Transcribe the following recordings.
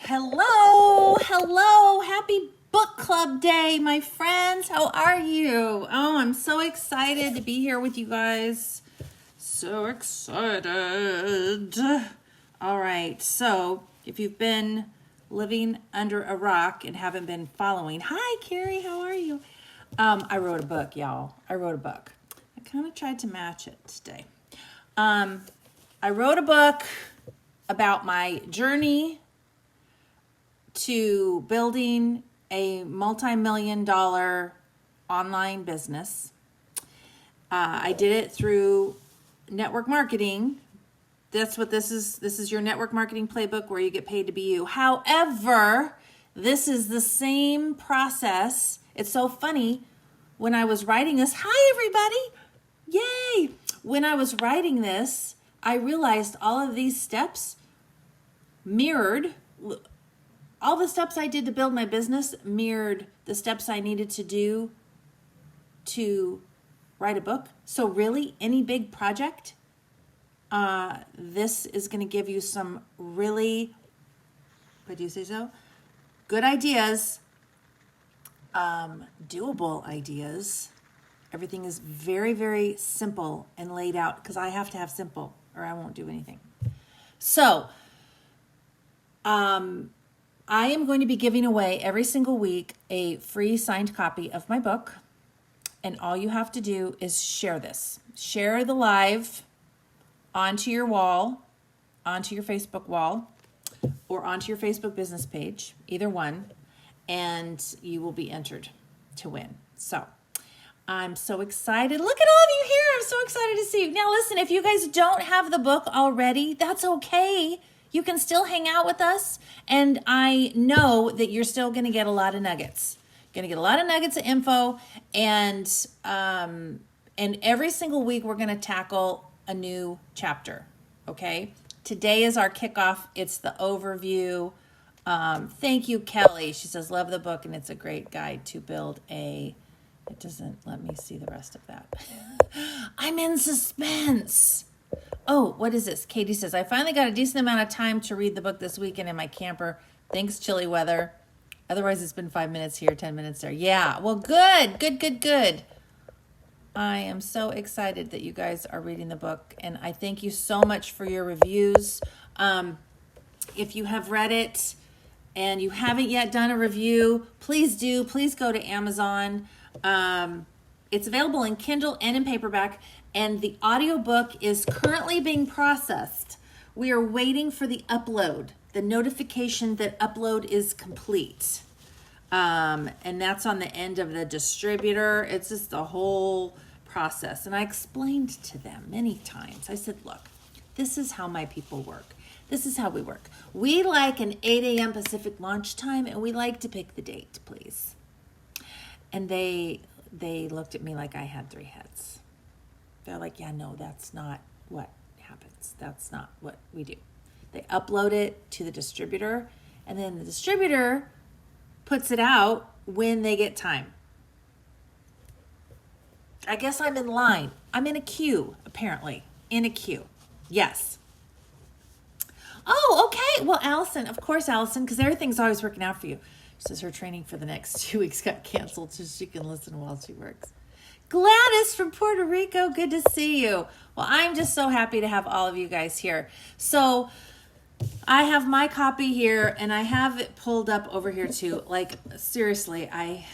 Hello, happy book club day, my friends. How are you? Oh, I'm so excited to be here with you guys. So excited. All right, so if you've been living under a rock and haven't been following, hi, Carrie, how are you? I wrote a book, y'all. I wrote a book. I kind of tried to match it today. I wrote a book about my journey to building a multi-million-dollar online business. I did it through network marketing. That's what this is. This is your network marketing playbook where you get paid to be you. However, this is the same process. It's so funny. When I was writing this, hi everybody, yay! When I was writing this, I realized all of these steps mirrored, all the steps I did to build my business mirrored the steps I needed to do to write a book. So really, any big project, this is going to give you some really, would you say so? Good ideas, doable ideas. Everything is very, very simple and laid out because I have to have simple or I won't do anything. So, I am going to be giving away every single week a free signed copy of my book. And all you have to do is share this. Share the live onto your wall, onto your Facebook wall, or onto your Facebook business page, either one, and you will be entered to win. So I'm so excited. Look at all of you here. I'm so excited to see you. Now listen, if you guys don't have the book already, that's okay. You can still hang out with us, and I know that you're still going to get a lot of nuggets. Going to get a lot of nuggets of info, and every single week we're going to tackle a new chapter. Okay, today is our kickoff. It's the overview. Thank you, Kelly. She says, love the book, and it's a great guide to build a. It doesn't let me see the rest of that. I'm in suspense. Oh, what is this? Katie says, I finally got a decent amount of time to read the book this weekend in my camper. Thanks, chilly weather. Otherwise, it's been 5 minutes here, 10 minutes there. Yeah, well, good. I am so excited that you guys are reading the book, and I thank you so much for your reviews. If you have read it and you haven't yet done a review, please do. Please go to Amazon. It's available in Kindle and in paperback, and the audiobook is currently being processed. We are waiting for the upload, the notification that upload is complete. And that's on the end of the distributor. It's just the whole process. And I explained to them many times. I said, look, this is how my people work. This is how we work. We like an 8 a.m. Pacific launch time, and we like to pick the date, please. And they looked at me like I had 3 heads. They're like, yeah, no, that's not what happens. That's not what we do. They upload it to the distributor, and then the distributor puts it out when they get time. I guess I'm in line. I'm in a queue, apparently. In a queue. Yes. Oh, okay. Well, Allison, of course, Allison, because everything's always working out for you. She says her training for the next 2 weeks got canceled so she can listen while she works. Gladys from Puerto Rico, good to see you. Well, I'm just so happy to have all of you guys here. So I have my copy here, and I have it pulled up over here too. Like, seriously, I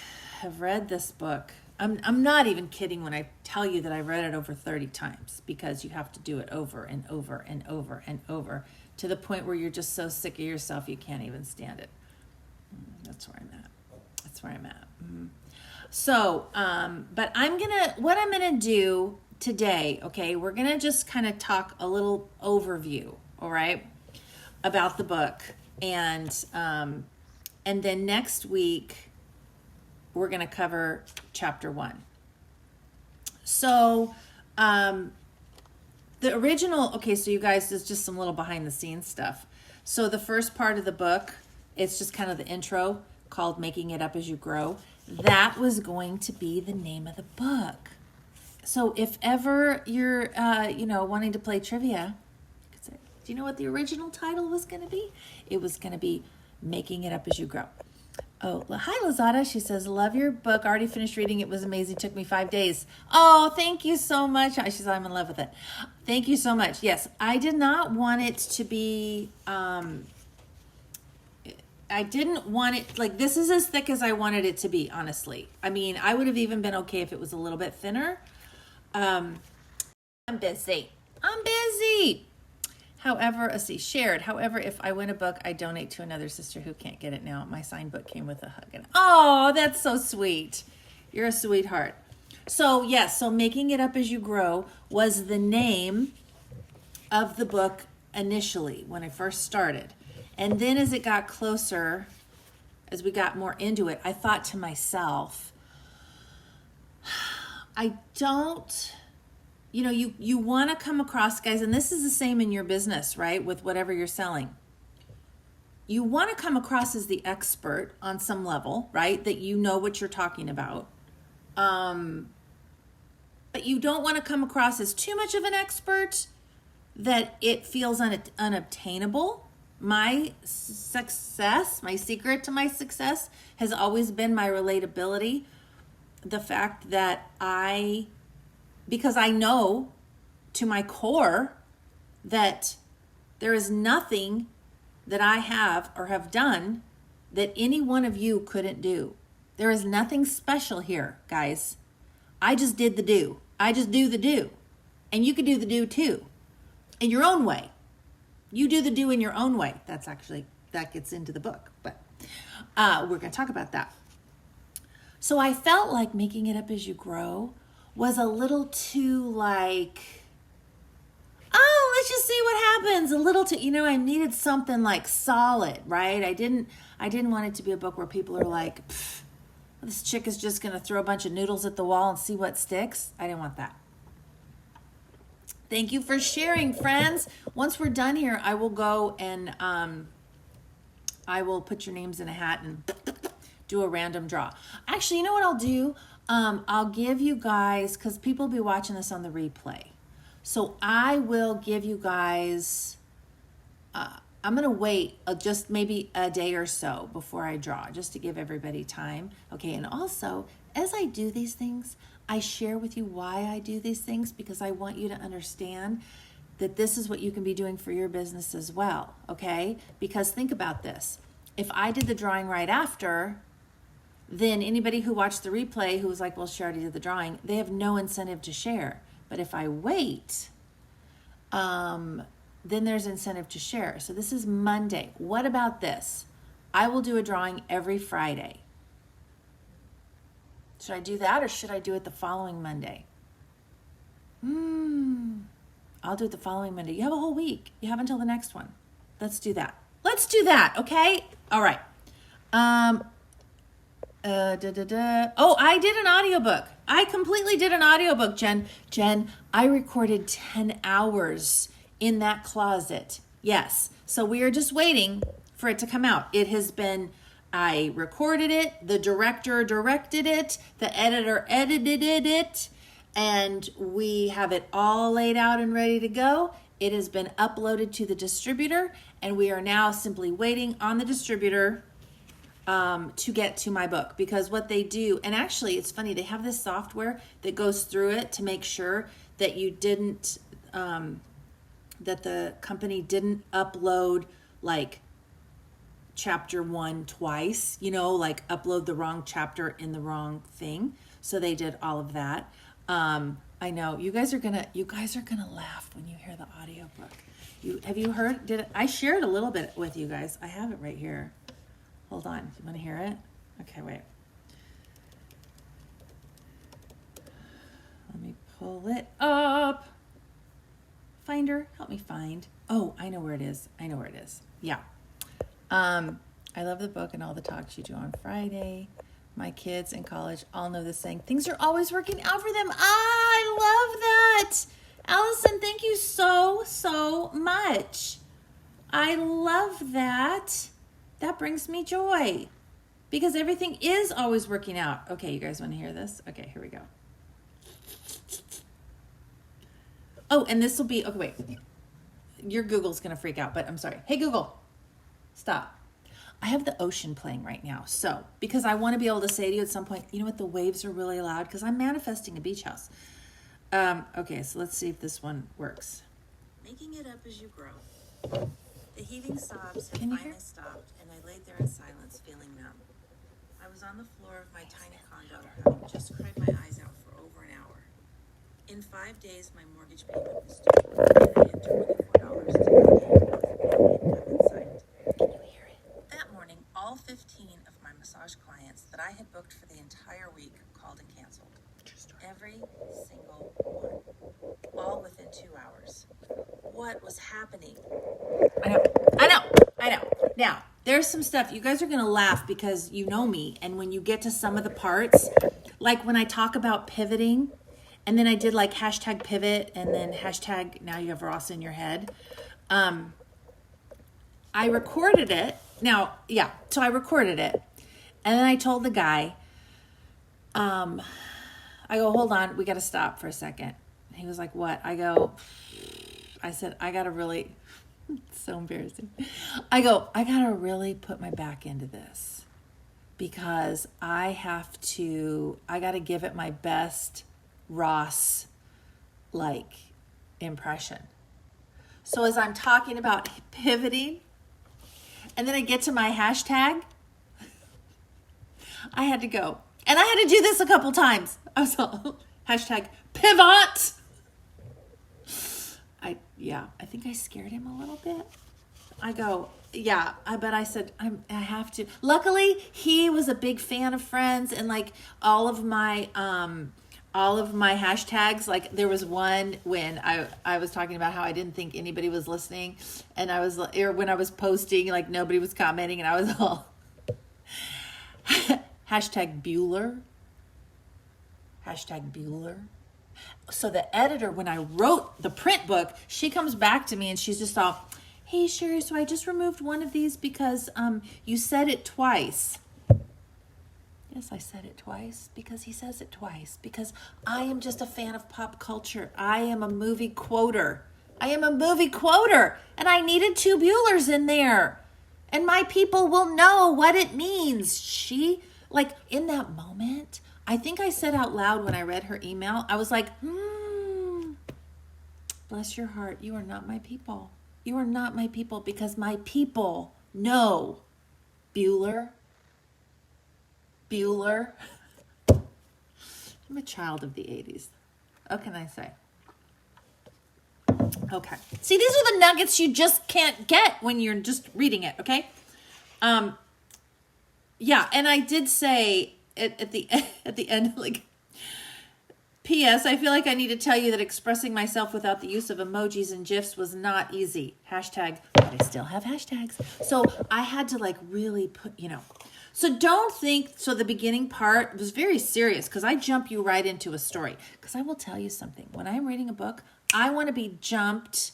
have read this book. I'm not even kidding when I tell you that I read it over 30 times, because you have to do it over and over and over and over to the point where you're just so sick of yourself you can't even stand it. That's where I'm at. Mm-hmm. So, but what I'm gonna do today, okay, we're gonna just kind of talk a little overview, all right, about the book, and then next week we're gonna cover chapter 1. So, the original, okay, so you guys, there's just some little behind the scenes stuff. So the first part of the book, it's just kind of the intro called Making It Up As You Grow. That was going to be the name of the book. So if ever you're, wanting to play trivia, you could say, do you know what the original title was going to be? It was going to be Making It Up as You Grow. Oh, hi, Lazada. She says, love your book. Already finished reading. It was amazing. Took me 5 days. Oh, thank you so much. She says, I'm in love with it. Thank you so much. Yes, I did not want it to be, I didn't want it, like, this is as thick as I wanted it to be, honestly. I mean, I would have even been okay if it was a little bit thinner. I'm busy. However, let's see, shared. However, if I win a book, I donate to another sister who can't get it now. My signed book came with a hug. And oh, that's so sweet. You're a sweetheart. So yes, so Making It Up as You Grow was the name of the book initially when I first started. And then as it got closer, as we got more into it, I thought to myself, I don't... you want to come across, guys, and this is the same in your business, right? With whatever you're selling. You want to come across as the expert on some level, right? That you know what you're talking about. But you don't want to come across as too much of an expert that it feels unobtainable. My success, my secret to my success has always been my relatability. The fact that because I know to my core that there is nothing that I have or have done that any one of you couldn't do. There is nothing special here, guys. I just did the do. I just do the do. And you can do the do too, in your own way. You do the do in your own way. That gets into the book, but we're going to talk about that. So I felt like Making It Up as You Grow was a little too like, oh, let's just see what happens. A little too, I needed something like solid, right? I didn't want it to be a book where people are like, this chick is just going to throw a bunch of noodles at the wall and see what sticks. I didn't want that. Thank you for sharing, friends. Once we're done here, I will go and I will put your names in a hat and do a random draw. Actually, you know what I'll do? I'll give you guys, because people will be watching this on the replay. So I will give you guys, I'm going to wait just maybe a day or so before I draw, just to give everybody time. Okay, and also, as I do these things, I share with you why I do these things, because I want you to understand that this is what you can be doing for your business as well, okay? Because think about this. If I did the drawing right after, then anybody who watched the replay who was like, well, she already did the drawing, they have no incentive to share. But if I wait, then there's incentive to share. So this is Monday. What about this? I will do a drawing every Friday. Should I do that, or should I do it the following Monday? I'll do it the following Monday. You have a whole week. You have until the next one. Let's do that. Okay? All right. Oh, I did an audiobook. I completely did an audiobook, Jen. I recorded 10 hours in that closet. Yes. So we are just waiting for it to come out. I recorded it, the director directed it, the editor edited it, and we have it all laid out and ready to go. It has been uploaded to the distributor, and we are now simply waiting on the distributor to get to my book, because what they do, and actually it's funny, they have this software that goes through it to make sure that you didn't, that the company didn't upload like chapter 1 twice, like upload the wrong chapter in the wrong thing. So they did all of that. I know you guys are gonna laugh when you hear the audiobook. Have you heard, I shared a little bit with you guys. I have it right here. Hold on. You want to hear it? Okay, wait. Let me pull it up. Finder, help me find. Oh, I know where it is. Yeah. I love the book and all the talks you do on Friday. My kids in college all know this saying. Things are always working out for them. I love that. Allison, thank you so much. I love that. That brings me joy, because everything is always working out. Okay, you guys want to hear this? Okay, here we go. Oh, and this will be, okay, wait. Your Google's going to freak out, but I'm sorry. Hey, Google, stop. I have the ocean playing right now. So, because I want to be able to say to you at some point, you know what, the waves are really loud because I'm manifesting a beach house. Okay, so let's see if this one works. Making it up as you grow. The heaving sobs had finally stopped, and I laid there in silence, feeling numb. I was on the floor of my tiny condo, having just cried my eyes out for over an hour. In 5 days, my mortgage payment was due, and I had $24 to pay with no income in sight. Can you hear it? That morning, all 15 of my massage clients that I had booked for the entire week called and canceled. Every single one. All within 2 hours. What was happening? I know. Now, there's some stuff. You guys are going to laugh because you know me. And when you get to some of the parts, like when I talk about pivoting, and then I did like hashtag pivot and then hashtag now you have Ross in your head. I recorded it. Now, yeah, so I recorded it. And then I told the guy, I go, hold on, we got to stop for a second. And he was like, what? I said, I got to really, it's so embarrassing. I got to really put my back into this because I got to give it my best Ross like impression. So as I'm talking about pivoting and then I get to my hashtag, I had to go. And I had to do this a couple times. I was all, hashtag pivot. I think I scared him a little bit. I go, yeah, but I said, I have to. Luckily, he was a big fan of Friends and like all of my hashtags. Like there was one when I was talking about how I didn't think anybody was listening and or when I was posting, like nobody was commenting and I was all hashtag Bueller. Hashtag Bueller. So the editor, when I wrote the print book, she comes back to me and she's just all, hey, Sherry, so I just removed one of these because you said it twice. Yes, I said it twice because he says it twice. Because I am just a fan of pop culture. I am a movie quoter. And I needed 2 Buellers in there. And my people will know what it means. Like in that moment, I think I said out loud when I read her email, I was like, bless your heart. You are not my people. You are not my people because my people know Bueller. I'm a child of the 80s. What can I say? Okay. See, these are the nuggets you just can't get when you're just reading it, okay? Yeah, and I did say at the end, like, P.S. I feel like I need to tell you that expressing myself without the use of emojis and GIFs was not easy. Hashtag, but I still have hashtags. So I had to like really put, So don't think, so the beginning part was very serious because I jump you right into a story. Because I will tell you something. When I'm reading a book, I want to be jumped.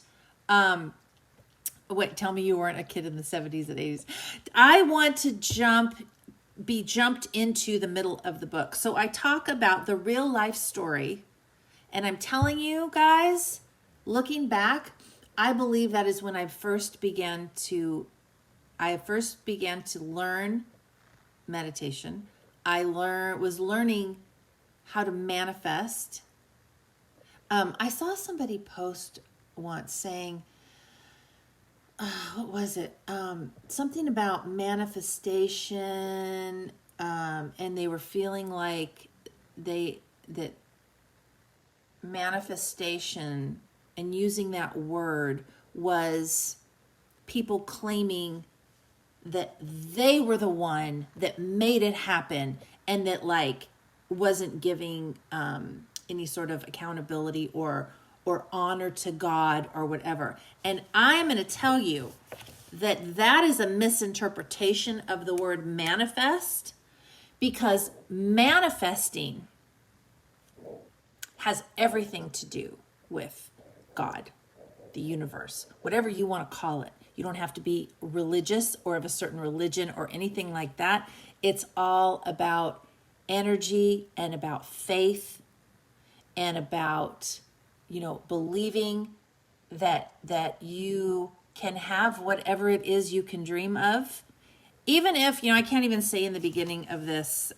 Wait, tell me you weren't a kid in the 70s and 80s. I want to be jumped into the middle of the book. So I talk about the real life story. And I'm telling you guys, looking back, I believe that is when I first began to learn meditation. I was learning how to manifest. I saw somebody post once saying, what was it? Something about manifestation, and they were feeling like that manifestation and using that word was people claiming that they were the one that made it happen and that like wasn't giving any sort of accountability or honor to God or whatever. And I'm going to tell you that is a misinterpretation of the word manifest, because manifesting has everything to do with God, the universe, whatever you want to call it. You don't have to be religious or of a certain religion or anything like that. It's all about energy and about faith and about, believing that you can have whatever it is you can dream of even if, I can't even say in the beginning of this,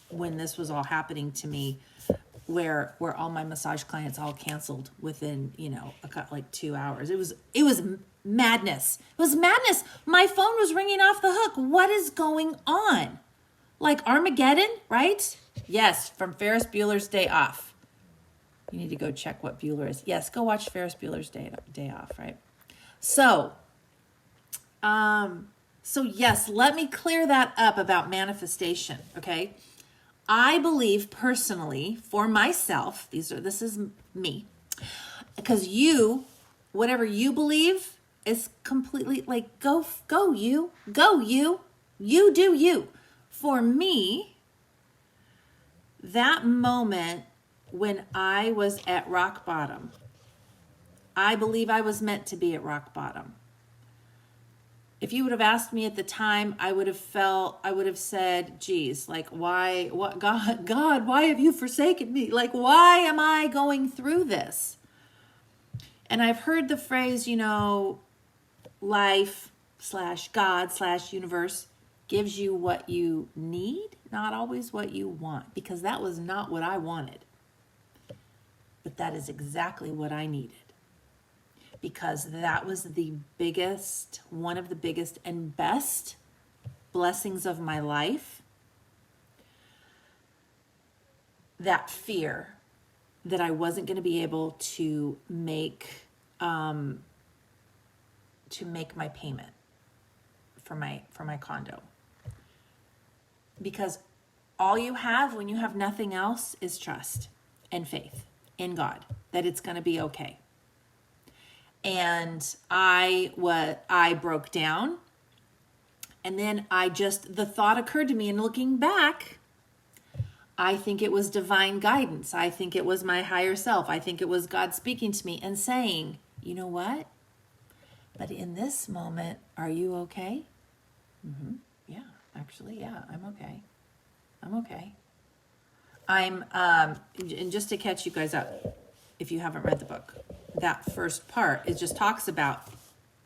when this was all happening to me, where all my massage clients all canceled within, like 2 hours. It was madness. It was madness. My phone was ringing off the hook. What is going on? Like Armageddon, right? Yes, from Ferris Bueller's Day Off. You need to go check what Bueller is. Yes, go watch Ferris Bueller's Day Off, right? So yes, let me clear that up about manifestation, okay? I believe personally, for myself, this is me, because whatever you believe is completely like, go you, you do you. For me, that moment when I was at rock bottom, I believe I was meant to be at rock bottom. If you would have asked me at the time, I would have said, geez, like, why, what, God, why have you forsaken me? Like, why am I going through this? And I've heard the phrase, life / God / universe gives you what you need, not always what you want, because that was not what I wanted. But that is exactly what I needed. Because that was one of the biggest and best blessings of my life. That fear that I wasn't going to be able to make my payment for my condo. Because all you have when you have nothing else is trust and faith in God that it's going to be okay. And I broke down, and then the thought occurred to me, and looking back, I think it was divine guidance. I think it was my higher self. I think it was God speaking to me and saying, you know what? But in this moment, are you okay? Mm-hmm. Yeah, actually, yeah, I'm okay. I'm okay. And just to catch you guys up, if you haven't read the book, that first part, it just talks about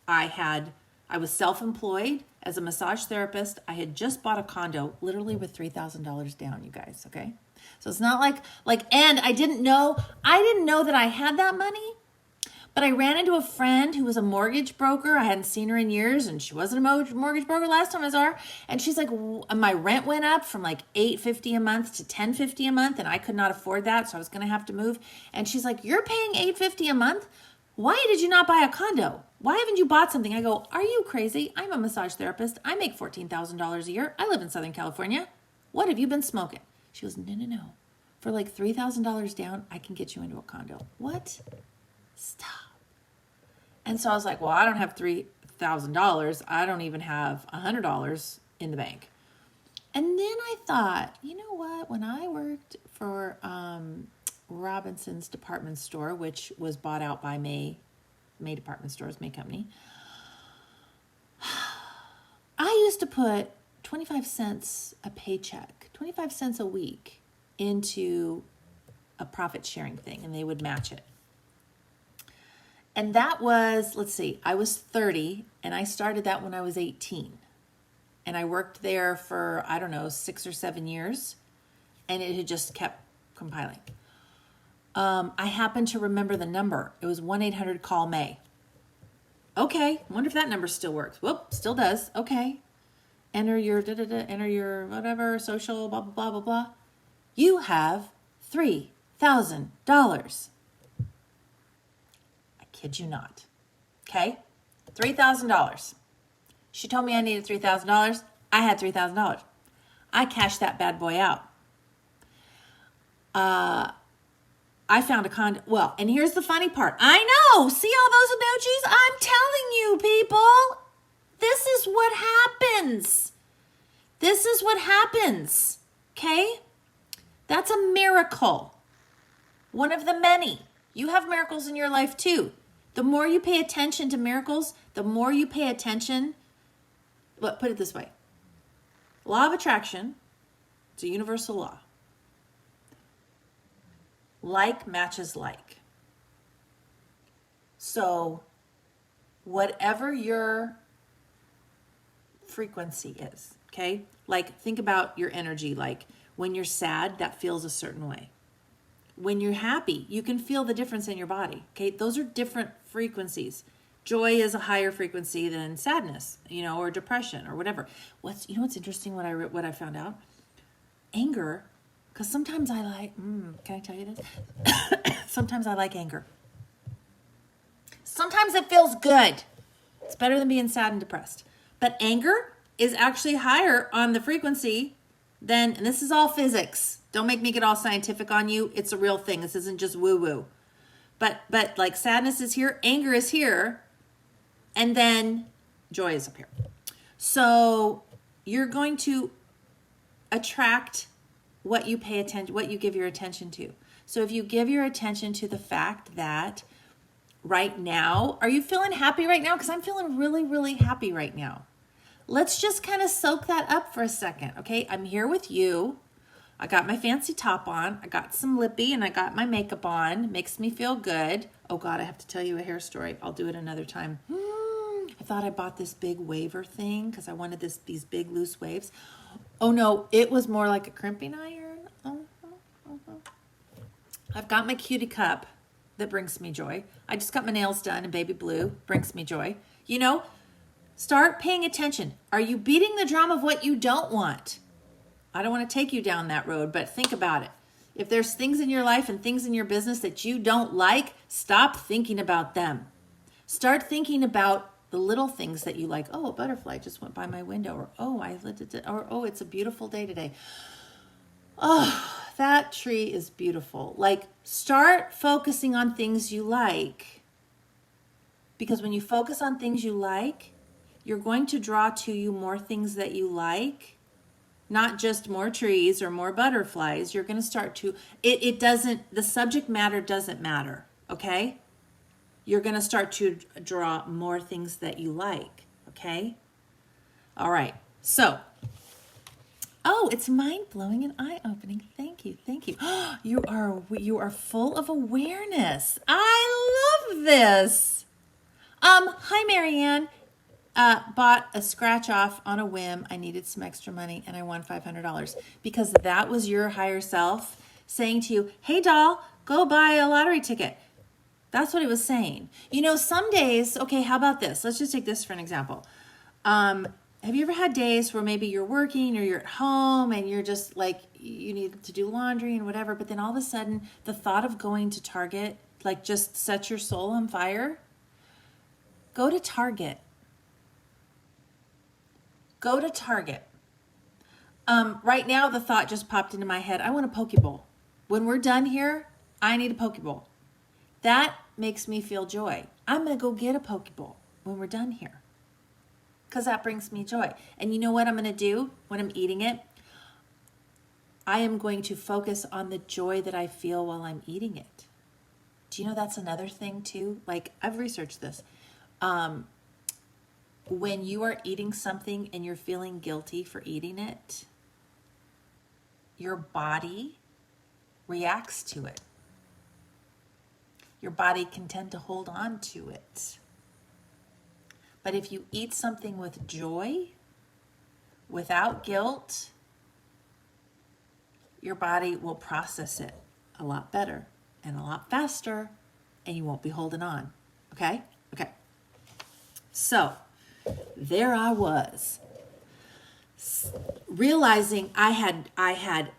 I was self-employed as a massage therapist. I had just bought a condo, literally with $3,000 down, you guys, okay? So it's not like, and I didn't know that I had that money, but I ran into a friend who was a mortgage broker. I hadn't seen her in years, and she wasn't a mortgage broker last time I saw her. And she's like, my rent went up from like $850 a month to $1050 a month, and I could not afford that, so I was going to have to move. And she's like, you're paying $850 a month? Why did you not buy a condo? Why haven't you bought something? I go, are you crazy? I'm a massage therapist. I make $14,000 a year. I live in Southern California. What have you been smoking? She goes, no. For like $3,000 down, I can get you into a condo. What? Stop. And so I was like, well, I don't have $3,000. I don't even have $100 in the bank. And then I thought, you know what? When I worked for Robinson's department store, which was bought out by May Department Stores, May Company, I used to put 25 cents a paycheck, 25 cents a week into a profit sharing thing, and they would match it. And that was, I was 30, and I started that when I was 18. And I worked there for, 6 or 7 years, and it had just kept compiling. I happen to remember the number. It was 1-800-CALL-MAY. Okay, wonder if that number still works. Whoop, still does. Okay. Enter your whatever, social, blah, blah, blah, blah, blah. You have $3,000. Kid you not. Okay? $3,000. She told me I needed $3,000. I had $3,000. I cashed that bad boy out. I found a condo. Well, and here's the funny part. I know. See all those emojis? I'm telling you, people. This is what happens. This is what happens. Okay? That's a miracle. One of the many. You have miracles in your life too. The more you pay attention to miracles, the more you pay attention. But put it this way. Law of attraction, it's a universal law. Like matches like. So whatever you're frequency is, okay? Like, think about your energy. Like, when you're sad, that feels a certain way. When you're happy, you can feel the difference in your body, okay? Those are different frequencies. Joy is a higher frequency than sadness, or depression or whatever. What's interesting, what I found out? Anger, because sometimes I like, can I tell you this? Sometimes I like anger. Sometimes it feels good. It's better than being sad and depressed. But anger is actually higher on the frequency than, and this is all physics. Don't make me get all scientific on you. It's a real thing. This isn't just woo-woo. But like sadness is here, anger is here, and then joy is up here. So you're going to attract what you pay attention, what you give your attention to. So if you give your attention to the fact that right now, are you feeling happy right now? Because I'm feeling really, really happy right now. Let's just kind of soak that up for a second, okay? I'm here with you. I got my fancy top on. I got some lippy and I got my makeup on. Makes me feel good. Oh God, I have to tell you a hair story. I'll do it another time. I thought I bought this big waver thing because I wanted these big loose waves. Oh no, it was more like a crimping iron. I've got my cutie cup that brings me joy. I just got my nails done in baby blue, brings me joy. Start paying attention. Are you beating the drum of what you don't want? I don't want to take you down that road, but think about it. If there's things in your life and things in your business that you don't like, stop thinking about them. Start thinking about the little things that you like. Oh, a butterfly just went by my window, or oh, it's a beautiful day today. Oh, that tree is beautiful. Like, start focusing on things you like. Because when you focus on things you like, you're going to draw to you more things that you like. Not just more trees or more butterflies. You're going to start to, the subject matter doesn't matter, okay? You're going to start to draw more things that you like, okay? All right, so, it's mind-blowing and eye-opening. Thank you. You are full of awareness. I love this. Hi, Marianne. Bought a scratch off on a whim. I needed some extra money and I won $500 because that was your higher self saying to you, hey doll, go buy a lottery ticket. That's what it was saying. Some days, okay, how about this? Let's just take this for an example. Have you ever had days where maybe you're working or you're at home and you're just like, you need to do laundry and whatever, but then all of a sudden the thought of going to Target, like, just set your soul on fire? Go to Target. Go to Target. Right now, the thought just popped into my head. I want a Poke Bowl. When we're done here, I need a Poke Bowl. That makes me feel joy. I'm going to go get a Poke Bowl when we're done here because that brings me joy. And you know what I'm going to do when I'm eating it? I am going to focus on the joy that I feel while I'm eating it. Do you know that's another thing too? Like, I've researched this. When you are eating something and you're feeling guilty for eating it, your body reacts to it. Your body can tend to hold on to it. But if you eat something with joy, without guilt, your body will process it a lot better and a lot faster, and you won't be holding on. Okay? Okay. So, there I was, realizing I had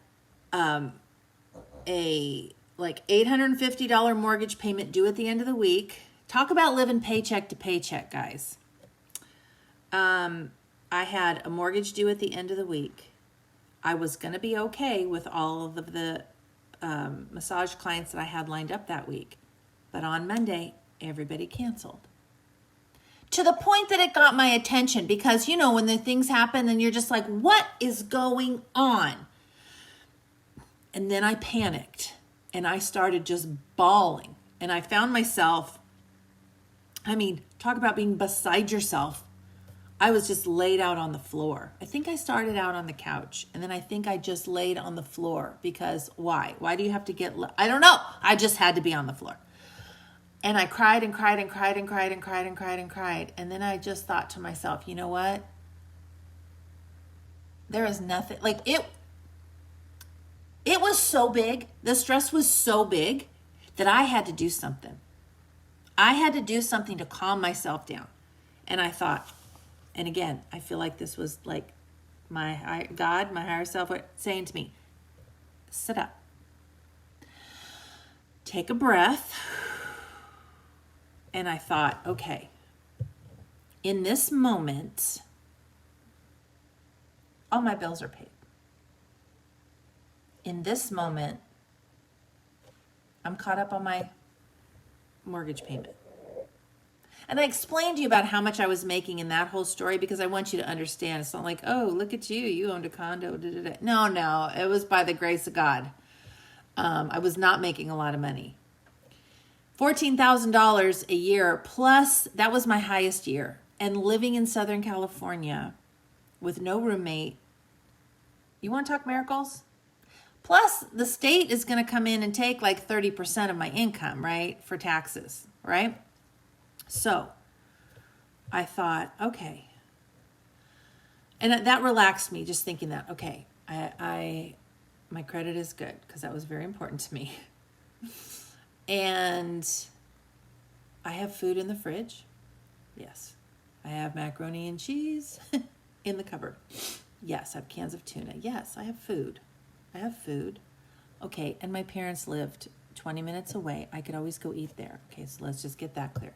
a like $850 mortgage payment due at the end of the week. Talk about living paycheck to paycheck, guys. I had a mortgage due at the end of the week. I was going to be okay with all of the massage clients that I had lined up that week. But on Monday, everybody canceled. To the point that it got my attention because, when the things happen and you're just like, what is going on? And then I panicked and I started just bawling. And I found myself, talk about being beside yourself. I was just laid out on the floor. I think I started out on the couch and then I think I just laid on the floor because why? Why do you have to I don't know. I just had to be on the floor. And I cried and cried and cried and cried and cried and cried and cried. And then I just thought to myself, you know what? There is nothing like it was so big. The stress was so big that I had to do something. I had to do something to calm myself down. And I thought, and again, I feel like this was like God, my higher self, saying to me, sit up, take a breath. And I thought, okay, in this moment, all my bills are paid. In this moment, I'm caught up on my mortgage payment. And I explained to you about how much I was making in that whole story because I want you to understand. It's not like, oh, look at you. You owned a condo. No. It was by the grace of God. I was not making a lot of money. $14,000 a year plus, that was my highest year. And living in Southern California with no roommate. You want to talk miracles? Plus, the state is going to come in and take like 30% of my income, right? For taxes, right? So I thought, okay. And that relaxed me, just thinking that, okay, my credit is good because that was very important to me. And I have food in the fridge. Yes. I have macaroni and cheese in the cupboard. Yes, I have cans of tuna. Yes, I have food. Okay, and my parents lived 20 minutes away. I could always go eat there. Okay, so let's just get that clear.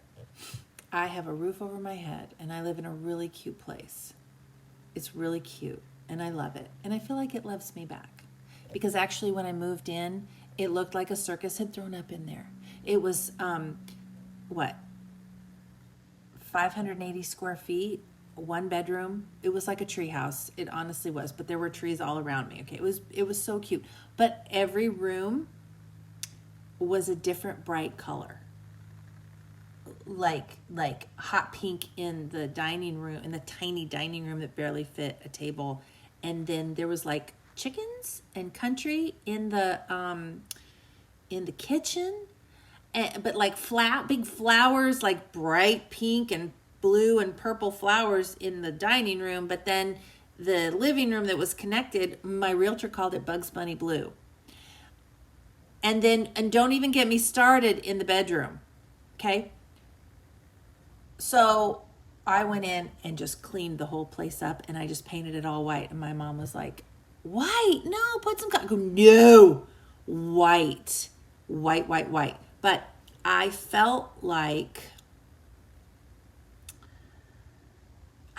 I have a roof over my head, and I live in a really cute place. It's really cute, and I love it. And I feel like it loves me back. Because actually, when I moved in, it looked like a circus had thrown up in there. It was, 580 square feet, one bedroom. It was like a tree house. It honestly was, but there were trees all around me. Okay, it was so cute. But every room was a different bright color. Like hot pink in the dining room, in the tiny dining room that barely fit a table. And then there was like chickens and country in the kitchen. But like big flowers, like bright pink and blue and purple flowers in the dining room. But then the living room that was connected, my realtor called it Bugs Bunny Blue. And don't even get me started in the bedroom. Okay. So I went in and just cleaned the whole place up and I just painted it all white. And my mom was like, white? No, put some color. I go, no, white. But I felt like,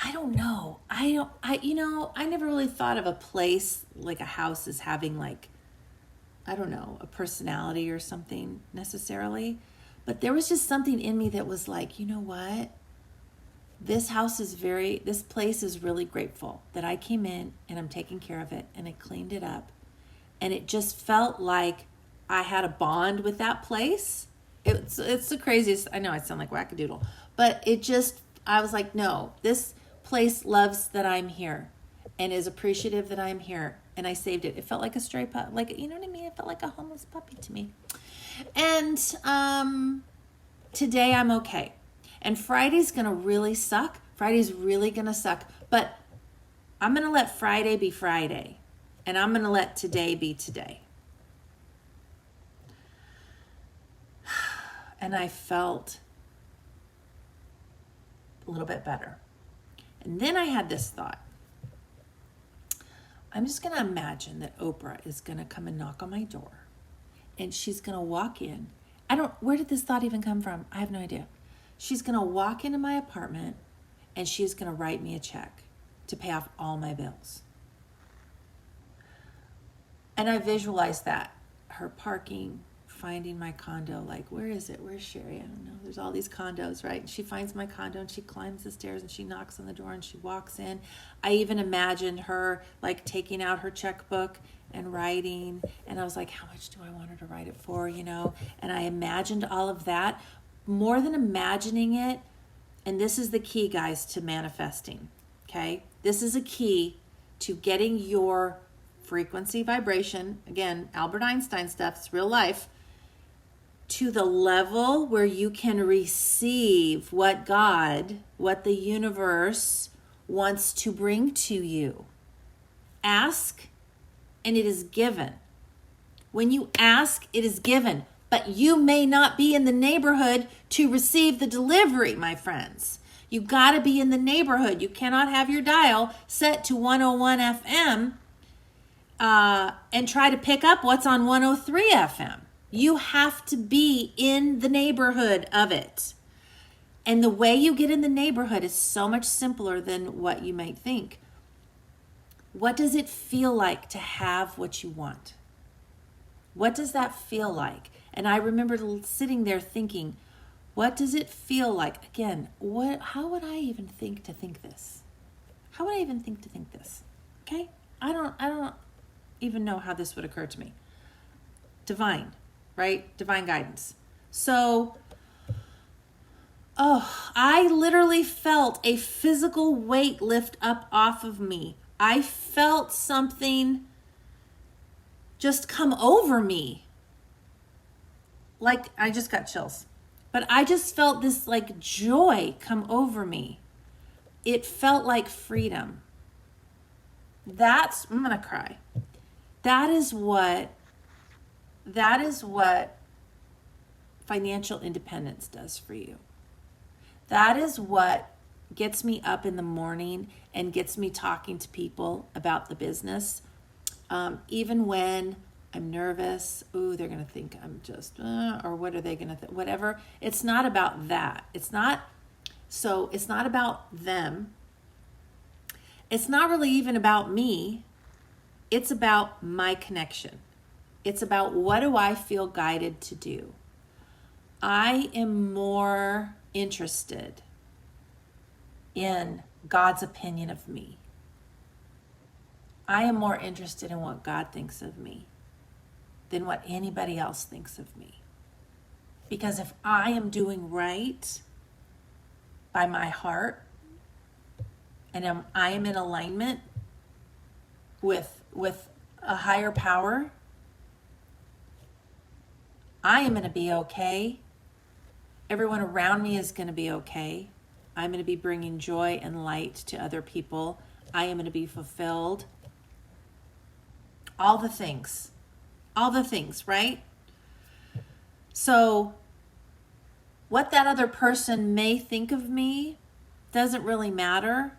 I don't know. I never really thought of a place like a house as having like, I don't know, a personality or something necessarily. But there was just something in me that was like, you know what? This place is really grateful that I came in and I'm taking care of it and I cleaned it up. And it just felt like I had a bond with that place. It's the craziest. I know I sound like wackadoodle, but I was like, no, this place loves that I'm here and is appreciative that I'm here. And I saved it. It felt like a stray pup, like, you know what I mean? It felt like a homeless puppy to me. And today I'm okay. And Friday's going to really suck. Friday's really going to suck. But I'm going to let Friday be Friday. And I'm going to let today be today. And I felt a little bit better. And then I had this thought. I'm just going to imagine that Oprah is going to come and knock on my door. And she's going to walk in. Where did this thought even come from? I have no idea. She's going to walk into my apartment and she's going to write me a check to pay off all my bills. And I visualized that. Her parking, finding my condo, like, where is it? Where's Sherry? I don't know. There's all these condos, right? And she finds my condo and she climbs the stairs and she knocks on the door and she walks in. I even imagined her like taking out her checkbook and writing. And I was like, how much do I want her to write it for, you know? And I imagined all of that. More than imagining it, and this is the key, guys, to manifesting, okay? This is a key to getting your frequency vibration, again, Albert Einstein stuff, it's real life, to the level where you can receive what the universe wants to bring to you. ask and it is given. When you ask, it is given. But you may not be in the neighborhood to receive the delivery, my friends. You got to be in the neighborhood. You cannot have your dial set to 101 FM and try to pick up what's on 103 FM. You have to be in the neighborhood of it. And the way you get in the neighborhood is so much simpler than what you might think. What does it feel like to have what you want? What does that feel like? And I remember sitting there thinking, what does it feel like? Again, how would I even think to think this? How would I even think to think this? Okay? I don't even know how this would occur to me. Divine, right? Divine guidance. So, I literally felt a physical weight lift up off of me. I felt something just come over me. Like, I just got chills. But I just felt this like joy come over me. It felt like freedom. I'm gonna cry. That is what financial independence does for you. That is what gets me up in the morning and gets me talking to people about the business. Even when I'm nervous, they're going to think I'm just, or what are they going to think? Whatever. It's not about that. It's not about them. It's not really even about me. It's about my connection. It's about what do I feel guided to do? I am more interested in God's opinion of me. I am more interested in what God thinks of me than what anybody else thinks of me. Because if I am doing right by my heart and I am in alignment with a higher power, I am going to be okay. Everyone around me is going to be okay. I'm going to be bringing joy and light to other people. I am going to be fulfilled. All the things, right? So what that other person may think of me doesn't really matter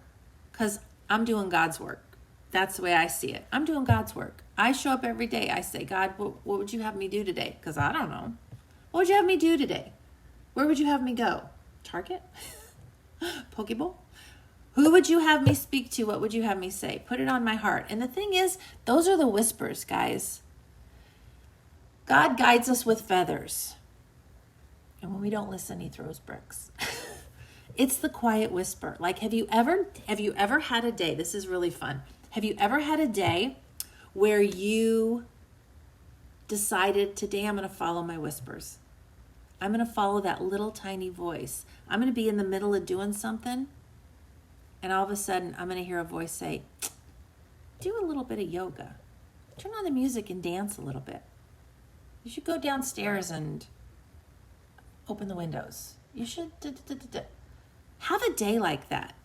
because I'm doing God's work. That's the way I see it. I'm doing God's work. I show up every day. I say, God, what would you have me do today? Because I don't know. What would you have me do today? Where would you have me go? Target? Pokeball? Who would you have me speak to? What would you have me say? Put it on my heart. And the thing is, those are the whispers, guys. God guides us with feathers. And when we don't listen, he throws bricks. It's the quiet whisper. Like, have you ever had a day? This is really fun. Have you ever had a day where you decided today I'm going to follow my whispers? I'm going to follow that little tiny voice. I'm going to be in the middle of doing something. And all of a sudden, I'm going to hear a voice say, do a little bit of yoga. Turn on the music and dance a little bit. You should go downstairs and open the windows. You should have a day like that.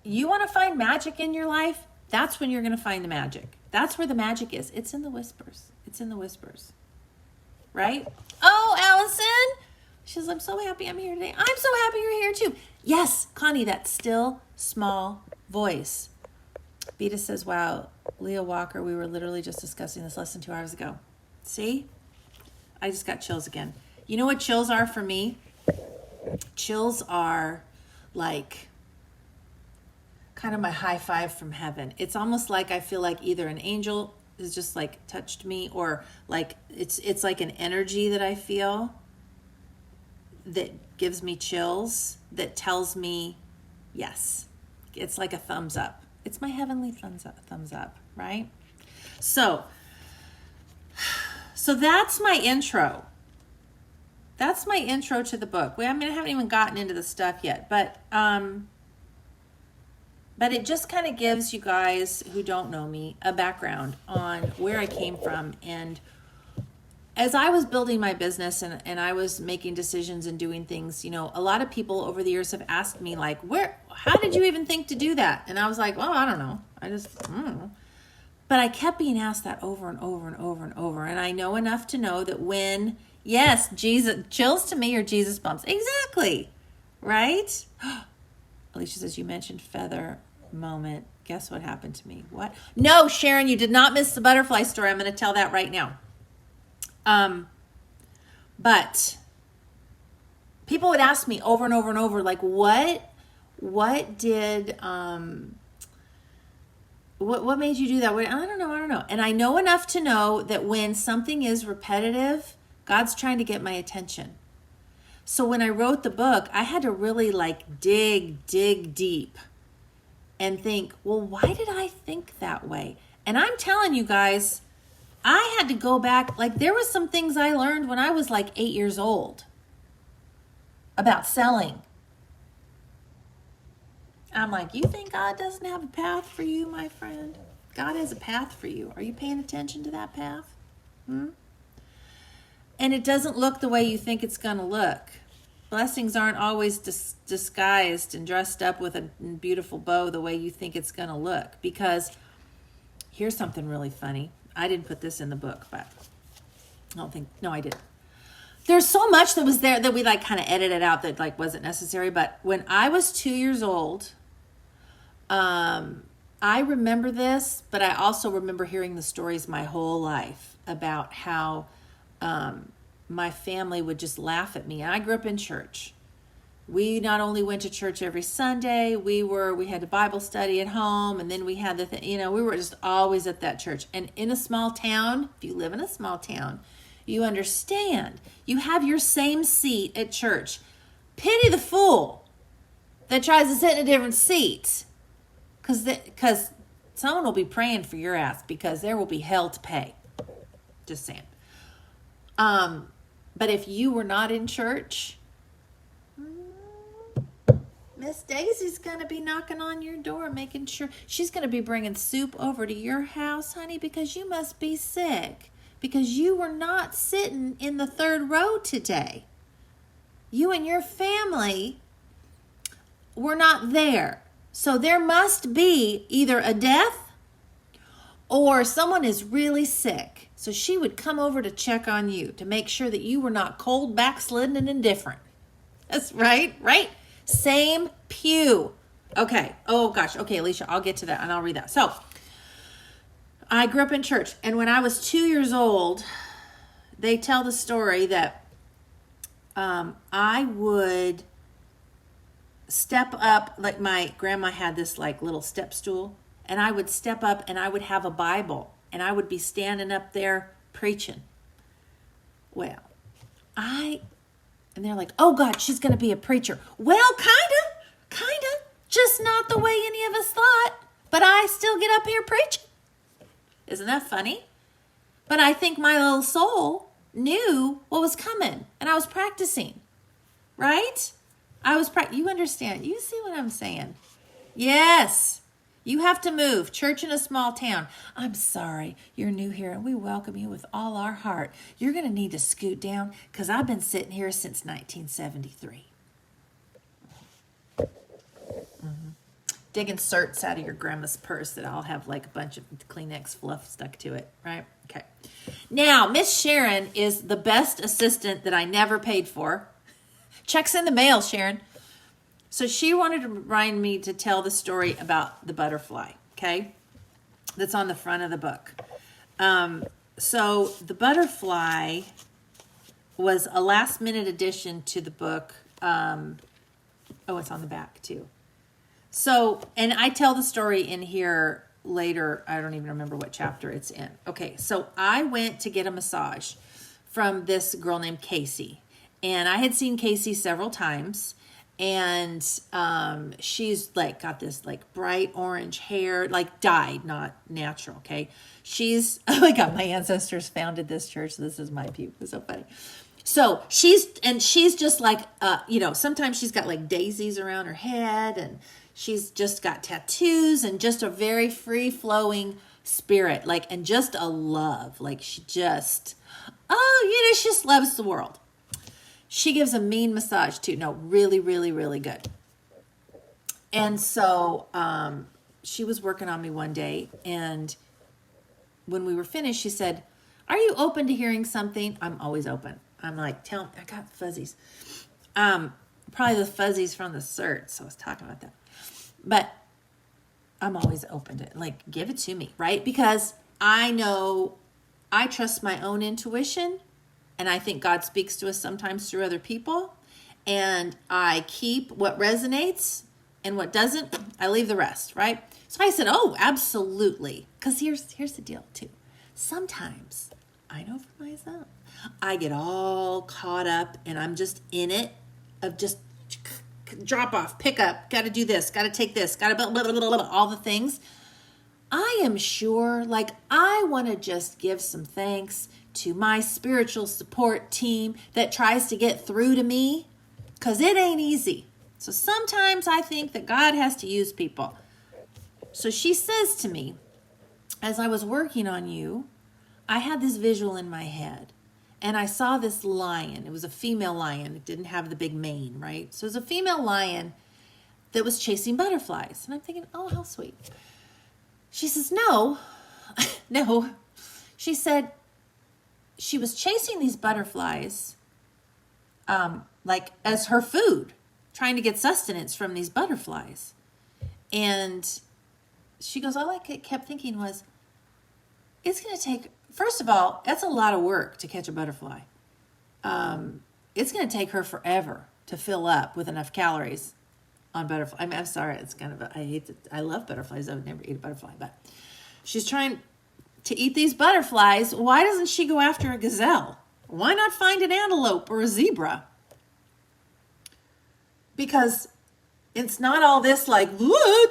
You want to find magic in your life? That's when you're going to find the magic. That's where the magic is. It's in the whispers. It's in the whispers. Right? Oh, Allison. She says, I'm so happy I'm here today. I'm so happy you're here too. Yes, Connie, that still small voice. Vita says, wow, Leah Walker, we were literally just discussing this less than 2 hours ago. See? I just got chills again. You know what chills are for me? Chills are like kind of my high five from heaven. It's almost like I feel like either an angel has just like touched me or like it's like an energy that I feel that gives me chills, that tells me yes. It's like a thumbs up. It's my heavenly thumbs up, right? So that's my intro. That's my intro to the book. I haven't even gotten into the stuff yet, but it just kind of gives you guys who don't know me a background on where I came from. And as I was building my business and I was making decisions and doing things, a lot of people over the years have asked me like, how did you even think to do that? And I was like, well, I don't know. I don't know. But I kept being asked that over and over and over and over. And I know enough to know that when, yes, Jesus, chills to me or Jesus bumps. Exactly. Right? Alicia says, you mentioned feather moment. Guess what happened to me? What? No, Sharon, you did not miss the butterfly story. I'm going to tell that right now. But people would ask me over and over and over, like, what did, what made you do that? I don't know. And I know enough to know that when something is repetitive, God's trying to get my attention. So when I wrote the book, I had to really like dig deep and think, well, why did I think that way? And I'm telling you guys, I had to go back. Like there was some things I learned when I was like 8 years old about selling. I'm like, you think God doesn't have a path for you, my friend? God has a path for you. Are you paying attention to that path? And it doesn't look the way you think it's going to look. Blessings aren't always disguised and dressed up with a beautiful bow the way you think it's going to look. Because here's something really funny. I didn't put this in the book, but I didn't. There's so much that was there that we like kind of edited out that like wasn't necessary. But when I was 2 years old, I remember this, but I also remember hearing the stories my whole life about how my family would just laugh at me. I grew up in church. We not only went to church every Sunday, we had a Bible study at home, and then we had we were just always at that church. And in a small town, if you live in a small town, you understand. You have your same seat at church. Pity the fool that tries to sit in a different seat. Because someone will be praying for your ass because there will be hell to pay. Just saying. But if you were not in church, Miss Daisy's going to be knocking on your door, making sure she's going to be bringing soup over to your house, honey, because you must be sick. Because you were not sitting in the third row today. You and your family were not there. So there must be either a death or someone is really sick. So she would come over to check on you to make sure that you were not cold, backslidden, and indifferent. That's right? Same pew. Okay. Oh, gosh. Okay, Alicia, I'll get to that and I'll read that. So I grew up in church, and when I was 2 years old, they tell the story that I would step up, like my grandma had this like little step stool, and I would step up and I would have a Bible, and I would be standing up there preaching. Well, and they're like, oh God, she's going to be a preacher. Well, kind of, just not the way any of us thought, but I still get up here preaching. Isn't that funny? But I think my little soul knew what was coming, and I was practicing, right? You understand? You see what I'm saying? Yes. You have to move. Church in a small town. I'm sorry, you're new here, and we welcome you with all our heart. You're going to need to scoot down because I've been sitting here since 1973. Dig inserts out of your grandma's purse that all have like a bunch of Kleenex fluff stuck to it, right? Okay. Now, Miss Sharon is the best assistant that I never paid for. Checks in the mail, Sharon. So she wanted to remind me to tell the story about the butterfly, okay? That's on the front of the book. So the butterfly was a last-minute addition to the book. It's on the back, too. So, and I tell the story in here later. I don't even remember what chapter it's in. Okay, so I went to get a massage from this girl named Casey. And I had seen Casey several times. And she's like got this like bright orange hair, like dyed, not natural, okay? Oh my God, my ancestors founded this church. This is my pew. It's so funny. So she's just like, sometimes she's got like daisies around her head, and she's just got tattoos and just a very free-flowing spirit, like, and just a love. Like she just, she just loves the world. She gives a mean massage too. No, really, really, really good. And so she was working on me one day, and when we were finished, she said, "Are you open to hearing something?" I'm always open. I'm like, tell me, I got fuzzies. Probably the fuzzies from the cert, so I was talking about that. But I'm always open to, like, give it to me, right? Because I know I trust my own intuition, and I think God speaks to us sometimes through other people, and I keep what resonates, and what doesn't, I leave the rest, right? So I said, oh, absolutely. Because here's the deal, too. Sometimes, I know for myself, I get all caught up, and I'm just in it, of just drop off, pick up, got to do this, got to take this, got to blah, blah, blah, blah, blah, all the things. I am sure, like, I want to just give some thanks to my spiritual support team that tries to get through to me, because it ain't easy. So sometimes I think that God has to use people. So she says to me, as I was working on you, I had this visual in my head. And I saw this lion. It was a female lion. It didn't have the big mane, right? So it was a female lion that was chasing butterflies. And I'm thinking, oh, how sweet. She says, no, no. She said she was chasing these butterflies like as her food, trying to get sustenance from these butterflies. And she goes, all I kept thinking was, it's going to take, first of all, that's a lot of work to catch a butterfly. It's going to take her forever to fill up with enough calories on butterfly. I mean, I'm sorry, it's kind of, I love butterflies. I would never eat a butterfly, but she's trying to eat these butterflies. Why doesn't she go after a gazelle? Why not find an antelope or a zebra? Because it's not all this like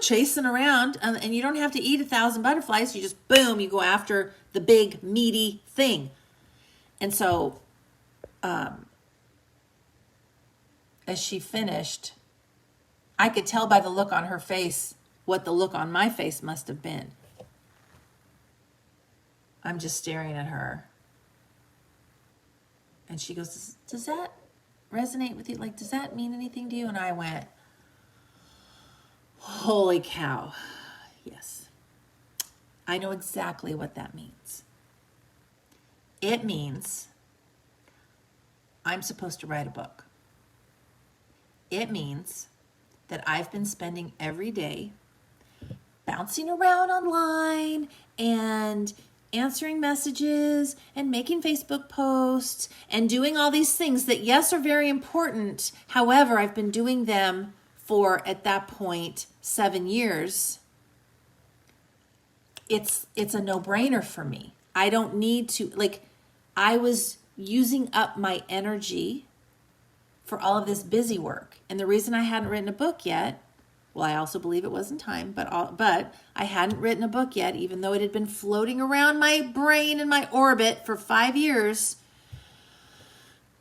chasing around, and you don't have to eat 1,000 butterflies. You just, boom, you go after the big meaty thing. And so as she finished, I could tell by the look on her face what the look on my face must have been. I'm just staring at her. And she goes, does that resonate with you? Like, does that mean anything to you? And I went, holy cow. Yes. I know exactly what that means. It means I'm supposed to write a book. It means that I've been spending every day bouncing around online and answering messages and making Facebook posts and doing all these things that, yes, are very important. However, I've been doing them for, at that point, 7 years. It's a no-brainer for me. I don't need to, like, I was using up my energy for all of this busy work. And the reason I hadn't written a book yet, well, I also believe it wasn't time, but I hadn't written a book yet, even though it had been floating around my brain and my orbit for 5 years.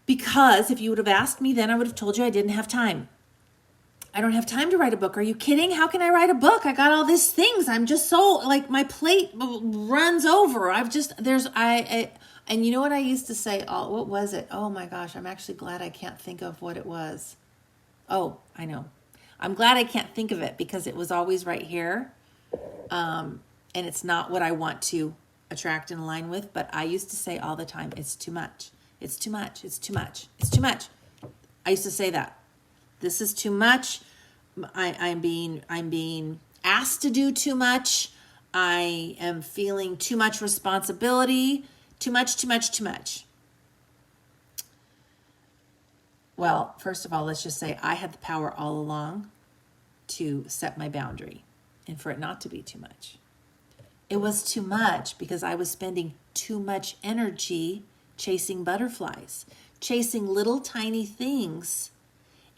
Because if you would have asked me then, I would have told you I didn't have time. I don't have time to write a book. Are you kidding? How can I write a book? I got all these things. I'm just so, like, my plate runs over. And you know what I used to say? Oh, what was it? Oh my gosh, I'm actually glad I can't think of what it was. Oh, I know. I'm glad I can't think of it because it was always right here. And it's not what I want to attract and align with. But I used to say all the time, it's too much. It's too much. It's too much. It's too much. I used to say that. This is too much. I'm being asked to do too much. I am feeling too much responsibility. Too much, too much, too much. Well, first of all, let's just say I had the power all along to set my boundary and for it not to be too much. It was too much because I was spending too much energy chasing butterflies, chasing little tiny things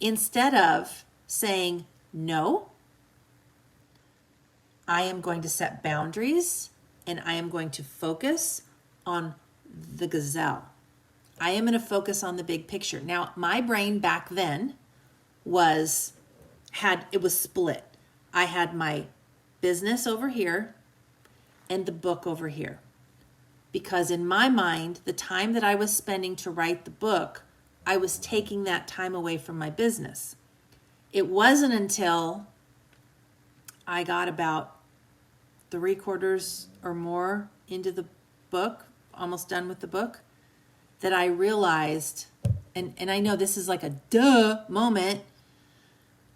instead of saying, no, I am going to set boundaries and I am going to focus on the gazelle. I am going to focus on the big picture. Now, my brain back then was split. I had my business over here and the book over here. Because in my mind, the time that I was spending to write the book, I was taking that time away from my business. It wasn't until I got about 3/4 or more into the book, almost done with the book, that I realized, and I know this is like a duh moment,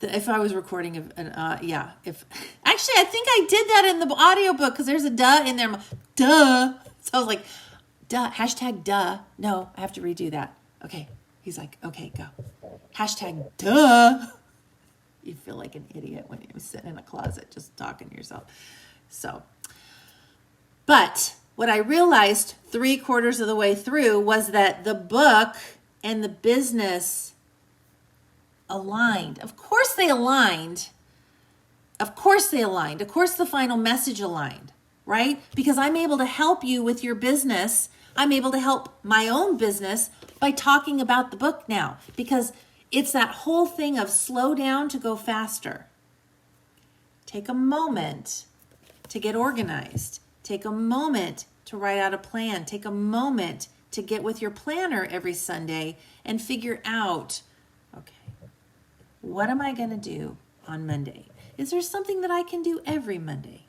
that if I was recording if actually I think I did that in the audiobook because there's a duh in there. Duh. So I was like, duh, hashtag duh. No, I have to redo that. Okay. He's like, okay, go. Hashtag duh. You feel like an idiot when you're sitting in a closet just talking to yourself. So, but what I realized 3/4 of the way through was that the book and the business aligned. Of course they aligned. Of course they aligned. Of course the final message aligned, right? Because I'm able to help you with your business. I'm able to help my own business by talking about the book now, because it's that whole thing of slow down to go faster. Take a moment to get organized. Take a moment to write out a plan. Take a moment to get with your planner every Sunday and figure out, okay, what am I going to do on Monday? Is there something that I can do every Monday?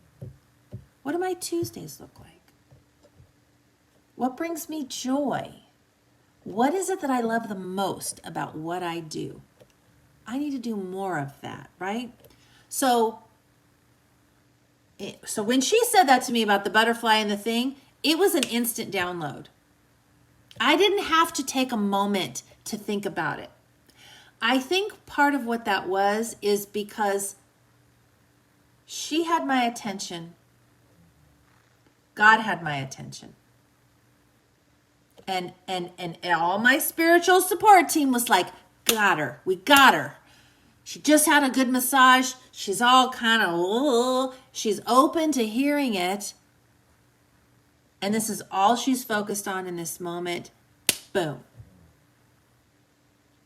What do my Tuesdays look like? What brings me joy? What is it that I love the most about what I do? I need to do more of that, right? So when she said that to me about the butterfly and the thing, it was an instant download. I didn't have to take a moment to think about it. I think part of what that was is because she had my attention. God had my attention. And all my spiritual support team was like, got her. We got her. She just had a good massage. She's all kind of, she's open to hearing it. And this is all she's focused on in this moment. Boom.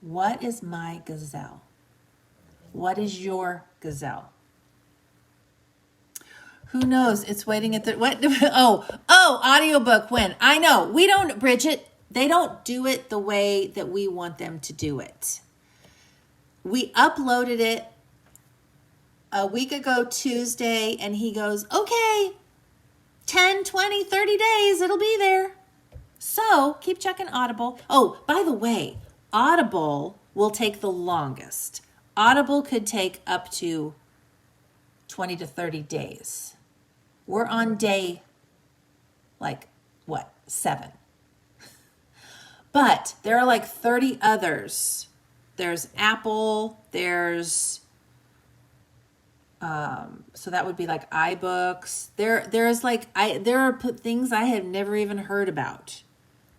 What is my gazelle? What is your gazelle? Who knows? It's waiting at the, what? Audiobook when? I know. We don't, Bridget, they don't do it the way that we want them to do it. We uploaded it a week ago Tuesday, and he goes, okay, 10, 20, 30 days, it'll be there. So keep checking Audible. Oh, by the way, Audible will take the longest. Audible could take up to 20 to 30 days. We're on day, 7. But there are 30 others. There's Apple, there's, so that would be iBooks. There are things I have never even heard about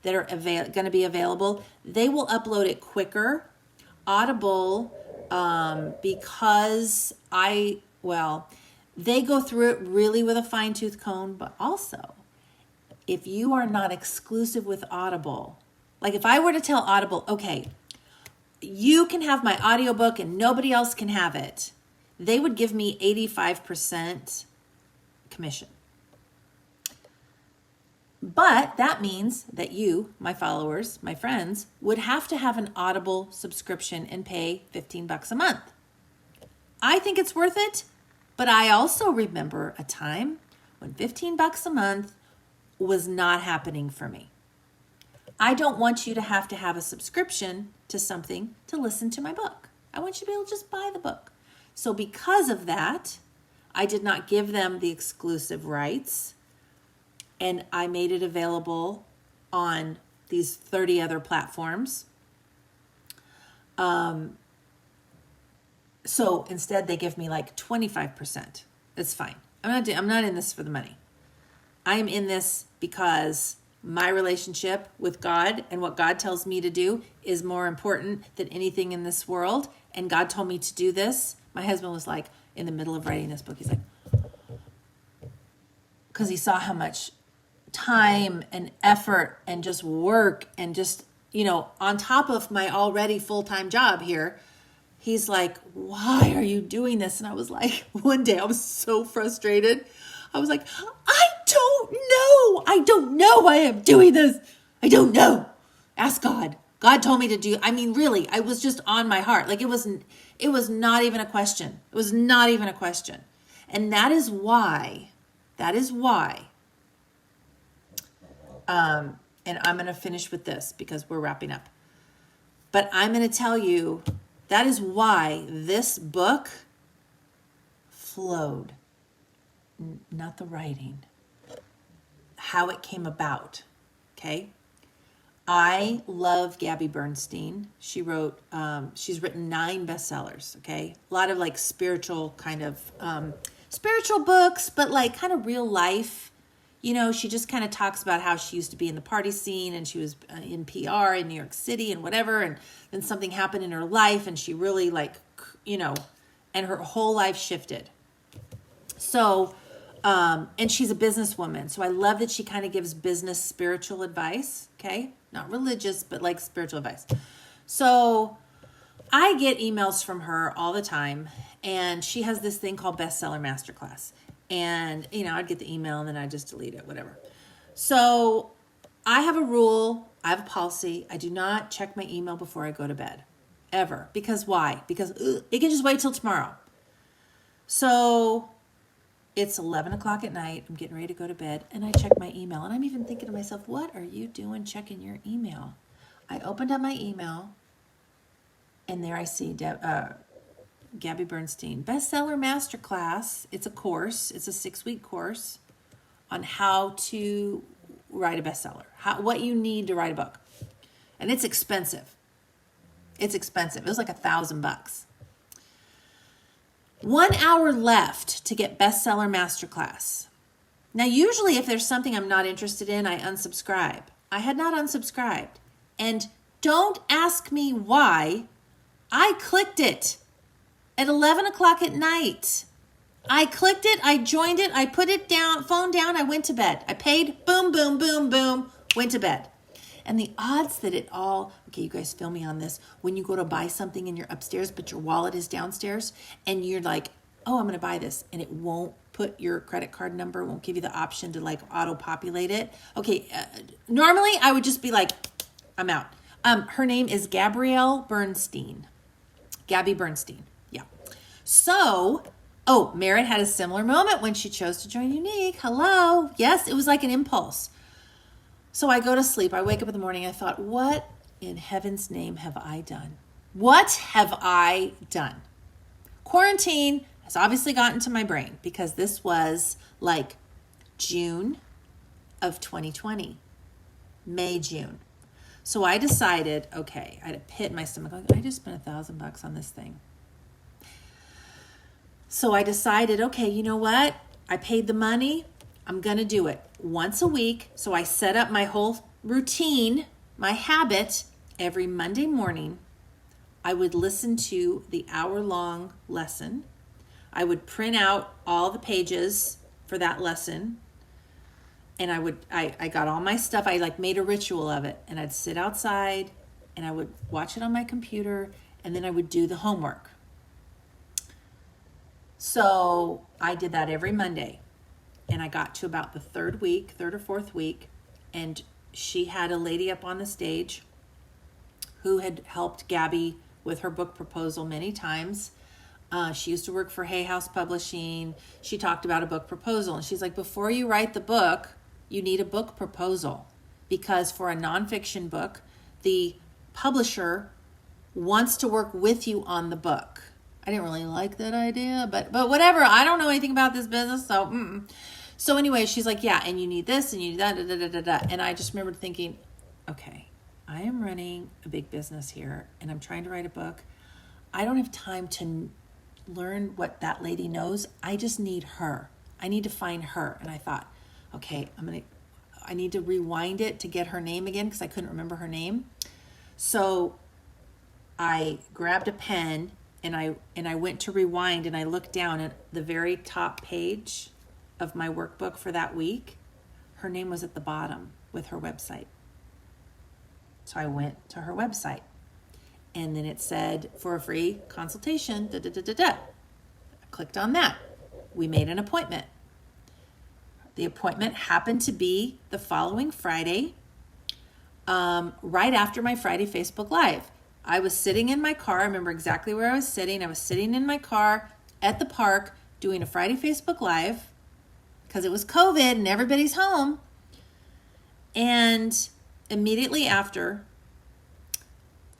that are going to be available. They will upload it quicker. Audible, because they go through it really with a fine-tooth comb, but also, if you are not exclusive with Audible, if I were to tell Audible, okay, you can have my audiobook and nobody else can have it, they would give me 85% commission. But that means that you, my followers, my friends, would have to have an Audible subscription and pay $15 a month. I think it's worth it, but I also remember a time when $15 a month was not happening for me. I don't want you to have a subscription to something to listen to my book. I want you to be able to just buy the book. So because of that, I did not give them the exclusive rights, and I made it available on these 30 other platforms. So instead they give me 25%. It's fine. I'm not in this for the money. I am in this because my relationship with God and what God tells me to do is more important than anything in this world. And God told me to do this. My husband was in the middle of writing this book, he's because he saw how much time and effort and just work and just, on top of my already full-time job here, he's like, why are you doing this? And I was one day I was so frustrated. I was like, I don't know why I'm doing this. I don't know. Ask God. God told me to do, really, I was just on my heart. It was not even a question. It was not even a question. And that is why, and I'm going to finish with this because we're wrapping up. But I'm going to tell you, that is why this book flowed. Not the writing, how it came about. Okay. I love Gabby Bernstein. She wrote, she's written 9 bestsellers. Okay. A lot of like spiritual kind of, spiritual books, but like kind of real life. You know, she just kind of talks about how she used to be in the party scene and she was in PR in New York City and whatever. And then something happened in her life and she really like, you know, and her whole life shifted. So, and she's a businesswoman. So I love that she kind of gives business spiritual advice. Okay. Not religious, but like spiritual advice. So I get emails from her all the time. And she has this thing called Bestseller Masterclass. And, you know, I'd get the email and then I'd just delete it, whatever. So I have a rule. I have a policy. I do not check my email before I go to bed. Ever. Because why? Because it can just wait till tomorrow. So it's 11 o'clock at night. I'm getting ready to go to bed. And I check my email. And I'm even thinking to myself, what are you doing checking your email? I opened up my email. And there I see Gabby Bernstein, Bestseller Masterclass. It's a course. It's a 6-week course on how to write a bestseller, what you need to write a book. And it's expensive. It's expensive. It was like $1,000. 1 hour left to get Bestseller Masterclass. Now, usually if there's something I'm not interested in, I unsubscribe. I had not unsubscribed. And don't ask me why. I clicked it at 11 o'clock at night. I clicked it, I joined it, I put it down, phone down, I went to bed. I paid, boom, boom, boom, boom, went to bed. And the odds that it all, okay, you guys feel me on this, when you go to buy something and you're upstairs, but your wallet is downstairs, and you're like, oh, I'm going to buy this, and it won't put your credit card number, won't give you the option to like auto-populate it. Okay, normally I would just be like, I'm out. Her name is Gabrielle Bernstein. Gabby Bernstein. Yeah. So, Merritt had a similar moment when she chose to join Unique. Hello. Yes, it was like an impulse. So I go to sleep. I wake up in the morning. I thought, what in heaven's name have I done? What have I done? Quarantine has obviously gotten to my brain because this was like June of 2020. May, June. So I decided, okay, I had a pit in my stomach. I just spent $1,000 on this thing. So I decided, okay, you know what? I paid the money. I'm going to do it once a week. So I set up my whole routine, my habit. Every Monday morning, I would listen to the hour-long lesson. I would print out all the pages for that lesson. And I got all my stuff. I like made a ritual of it. And I'd sit outside and I would watch it on my computer. And then I would do the homework. So I did that every Monday. And I got to about the third or fourth week. And she had a lady up on the stage who had helped Gabby with her book proposal many times. She used to work for Hay House Publishing. She talked about a book proposal. And she's like, before you write the book, you need a book proposal. Because for a nonfiction book, the publisher wants to work with you on the book. I didn't really like that idea, but whatever. I don't know anything about this business, so So anyway, she's like, yeah, and you need this, and you need that, da, da, da, da, da. And I just remembered thinking, okay, I am running a big business here, and I'm trying to write a book. I don't have time to learn what that lady knows. I just need her. I need to find her. And I thought, okay, I need to rewind it to get her name again because I couldn't remember her name. So I grabbed a pen and I went to rewind and I looked down at the very top page of my workbook for that week. Her name was at the bottom with her website. So I went to her website and then it said for a free consultation, da, da, da, da, da. I clicked on that. We made an appointment. The appointment happened to be the following Friday, right after my Friday Facebook Live. I was sitting in my car. I remember exactly where I was sitting. I was sitting in my car at the park doing a Friday Facebook Live because it was COVID and everybody's home. And immediately after,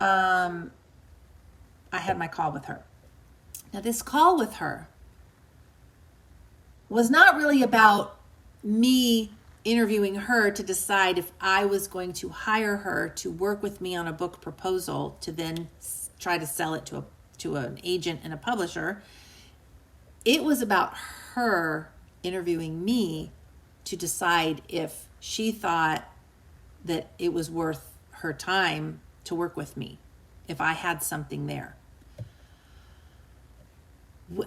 I had my call with her. Now, this call with her was not really about me interviewing her to decide if I was going to hire her to work with me on a book proposal to then try to sell it to an agent and a publisher. It was about her interviewing me to decide if she thought that it was worth her time to work with me, if I had something there.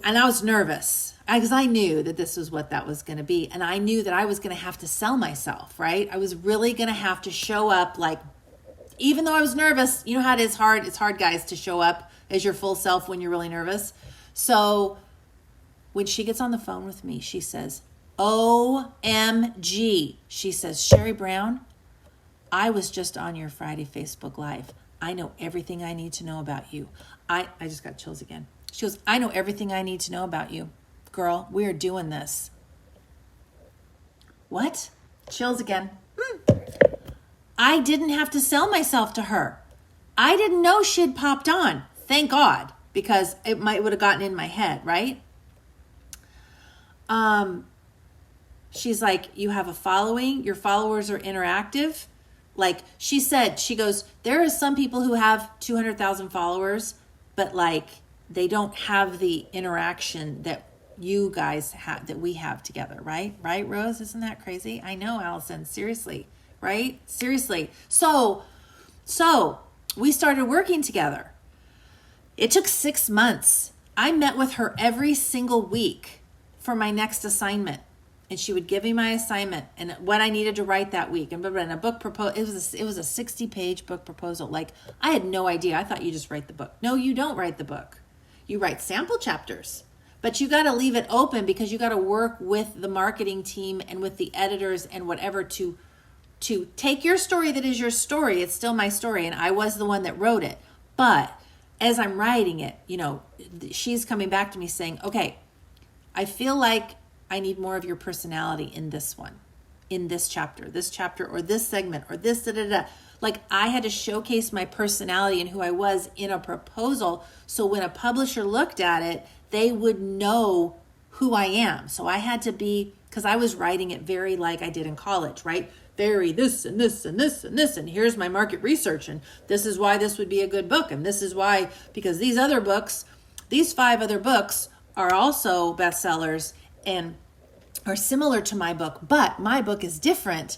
And I was nervous because I knew that this was what that was going to be. And I knew that I was going to have to sell myself, right? I was really going to have to show up like, even though I was nervous, you know how it is hard. It's hard, guys, to show up as your full self when you're really nervous. So when she gets on the phone with me, she says, OMG. She says, Sherry Brown, I was just on your Friday Facebook Live. I know everything I need to know about you. I just got chills again. She goes, I know everything I need to know about you. Girl, we're doing this. What? Chills again. I didn't have to sell myself to her. I didn't know she'd popped on. Thank God, because it would have gotten in my head, right? She's like, you have a following. Your followers are interactive. Like she said, she goes, there are some people who have 200,000 followers, but like, they don't have the interaction that you guys have, that we have together, right? Right, Rose? Isn't that crazy? I know, Allison. Seriously, right? Seriously. So we started working together. It took 6 months. I met with her every single week for my next assignment. And she would give me my assignment and what I needed to write that week. And a book proposal, it was a 60-page book proposal. Like, I had no idea. I thought you just write the book. No, you don't write the book. You write sample chapters, but you got to leave it open because you got to work with the marketing team and with the editors and whatever to take your story that is your story. It's still my story, and I was the one that wrote it. But as I'm writing it, you know, she's coming back to me saying, okay, I feel like I need more of your personality in this one, in this chapter, or this segment, or this, da-da-da. Like, I had to showcase my personality and who I was in a proposal. So when a publisher looked at it, they would know who I am. So I had to be, because I was writing it very like I did in college, right? Very this and this and this and this. And here's my market research. And this is why this would be a good book. And this is why, because these 5 other books are also bestsellers and are similar to my book. But my book is different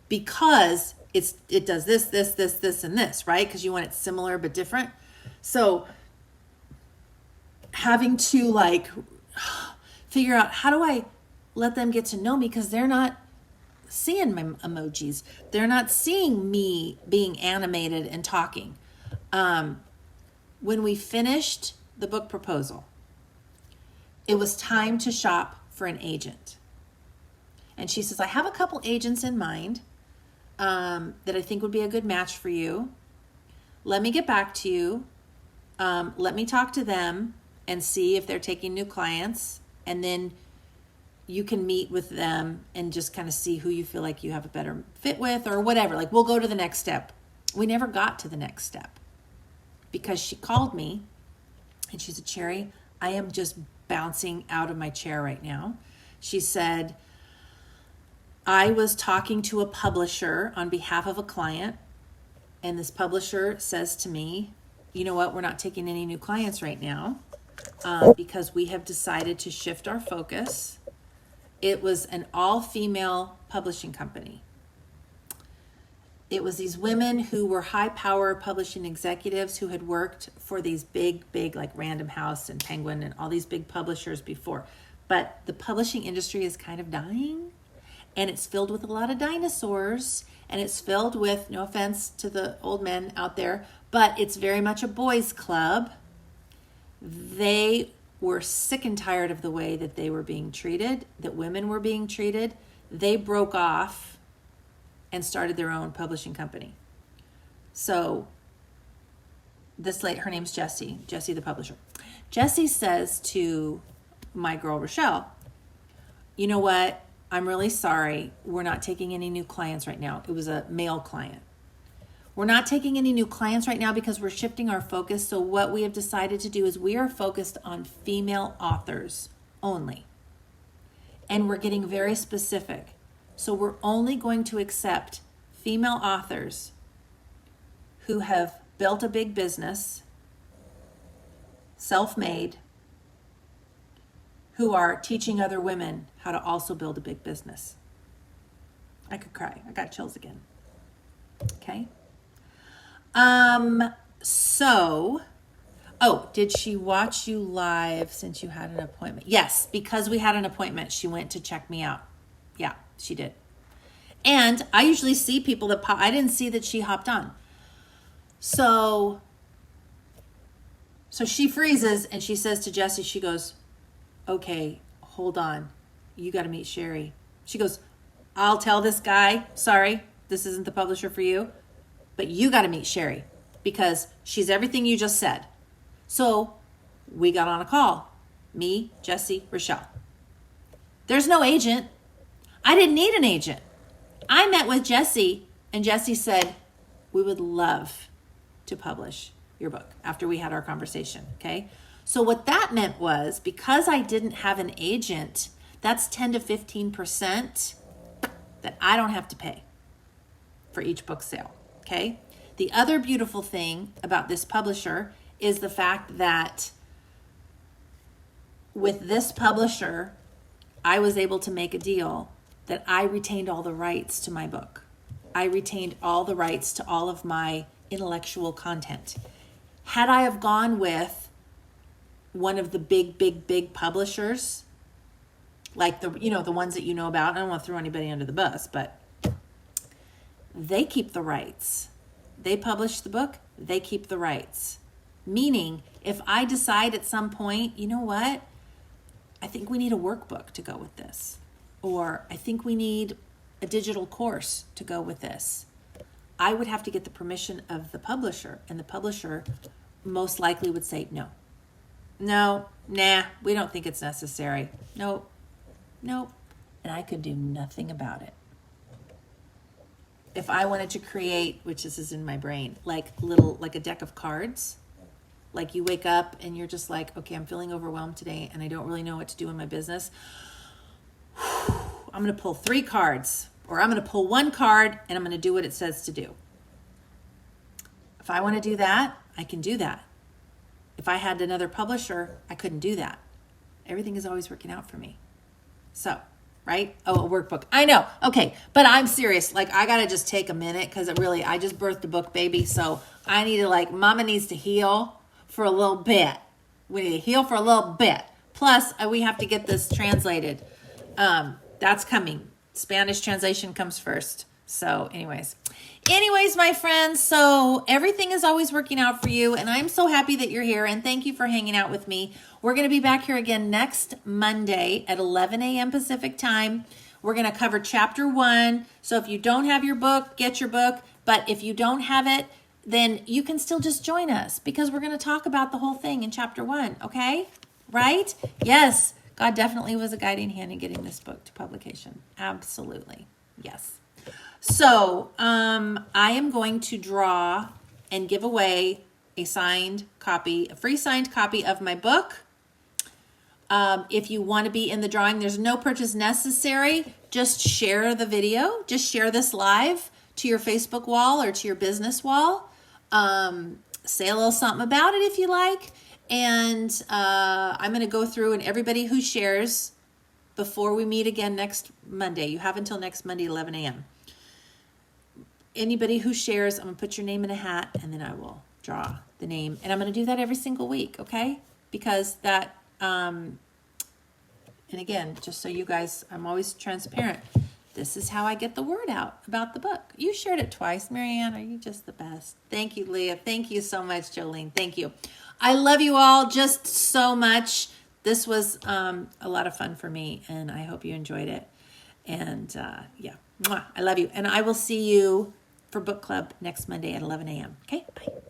because it does this, and this, right? Because you want it similar but different. So having to like figure out, how do I let them get to know me? Because they're not seeing my emojis. They're not seeing me being animated and talking. When we finished the book proposal, it was time to shop for an agent. And she says, I have a couple agents in mind that I think would be a good match for you. Let me get back to you. Let me talk to them and see if they're taking new clients. And then you can meet with them and just kind of see who you feel like you have a better fit with or whatever. Like, we'll go to the next step. We never got to the next step because she called me and she said, Cherry, I am just bouncing out of my chair right now. She said, I was talking to a publisher on behalf of a client, and this publisher says to me, you know what, we're not taking any new clients right now because we have decided to shift our focus. It was an all-female publishing company. It was these women who were high-power publishing executives who had worked for these big, like Random House and Penguin and all these big publishers before. But the publishing industry is kind of dying. And it's filled with a lot of dinosaurs, and it's filled with, no offense to the old men out there, but it's very much a boys' club. They were sick and tired of the way that they were being treated, that women were being treated. They broke off and started their own publishing company. So her name's Jessie the publisher. Jessie says to my girl Rochelle, you know what? I'm really sorry. We're not taking any new clients right now. It was a male client. We're not taking any new clients right now because we're shifting our focus. So what we have decided to do is we are focused on female authors only. And we're getting very specific. So we're only going to accept female authors who have built a big business, self-made, who are teaching other women how to also build a big business. I could cry. I got chills again. Okay. Did she watch you live since you had an appointment? Yes, because we had an appointment, she went to check me out. Yeah, she did. And I usually see people that pop. I didn't see that she hopped on. So she freezes and she says to Jessie, she goes, okay, hold on. You got to meet Sherry. She goes, I'll tell this guy, sorry, this isn't the publisher for you, but you got to meet Sherry because she's everything you just said. So we got on a call. Me, Jessie, Rochelle. There's no agent. I didn't need an agent. I met with Jessie and Jessie said, we would love to publish your book after we had our conversation. Okay. So what that meant was because I didn't have an agent, that's 10 to 15% that I don't have to pay for each book sale. Okay. The other beautiful thing about this publisher is the fact that with this publisher, I was able to make a deal that I retained all the rights to my book. I retained all the rights to all of my intellectual content. Had I have gone with one of the big publishers, like the ones that you know about, I don't want to throw anybody under the bus, but they keep the rights. They publish the book, they keep the rights. Meaning, if I decide at some point, you know what? I think we need a workbook to go with this. Or I think we need a digital course to go with this. I would have to get the permission of the publisher. And the publisher most likely would say, no, we don't think it's necessary. Nope. And I could do nothing about it. If I wanted to create, which this is in my brain, like a deck of cards, like you wake up and you're just like, okay, I'm feeling overwhelmed today and I don't really know what to do in my business. I'm going to pull 3 cards, or I'm going to pull 1 card and I'm going to do what it says to do. If I want to do that, I can do that. If I had another publisher, I couldn't do that. Everything is always working out for me. So, right? Oh, a workbook. I know. Okay. But I'm serious. Like, I got to just take a minute because I just birthed a book baby. So I need to mama needs to heal for a little bit. We need to heal for a little bit. Plus, we have to get this translated. That's coming. Spanish translation comes first. So anyways, my friends, so everything is always working out for you. And I'm so happy that you're here. And thank you for hanging out with me. We're going to be back here again next Monday at 11 a.m. Pacific time. We're going to cover chapter 1. So if you don't have your book, get your book. But if you don't have it, then you can still just join us because we're going to talk about the whole thing in chapter 1. Okay? Right? Yes. God definitely was a guiding hand in getting this book to publication. Absolutely. Yes. So I am going to draw and give away a free signed copy of my book. If you want to be in the drawing, there's no purchase necessary. Just share the video. Just share this live to your Facebook wall or to your business wall. Say a little something about it if you like. And I'm going to go through and everybody who shares before we meet again next Monday. You have until next Monday, 11 a.m. Anybody who shares, I'm going to put your name in a hat and then I will draw the name. And I'm going to do that every single week, okay? Because that, and again, just so you guys, I'm always transparent. This is how I get the word out about the book. You shared it twice. Marianne, are you just the best? Thank you, Leah. Thank you so much, Jolene. Thank you. I love you all just so much. This was a lot of fun for me, and I hope you enjoyed it. And yeah, mwah, I love you. And I will see you for book club next Monday at 11 a.m. Okay, bye.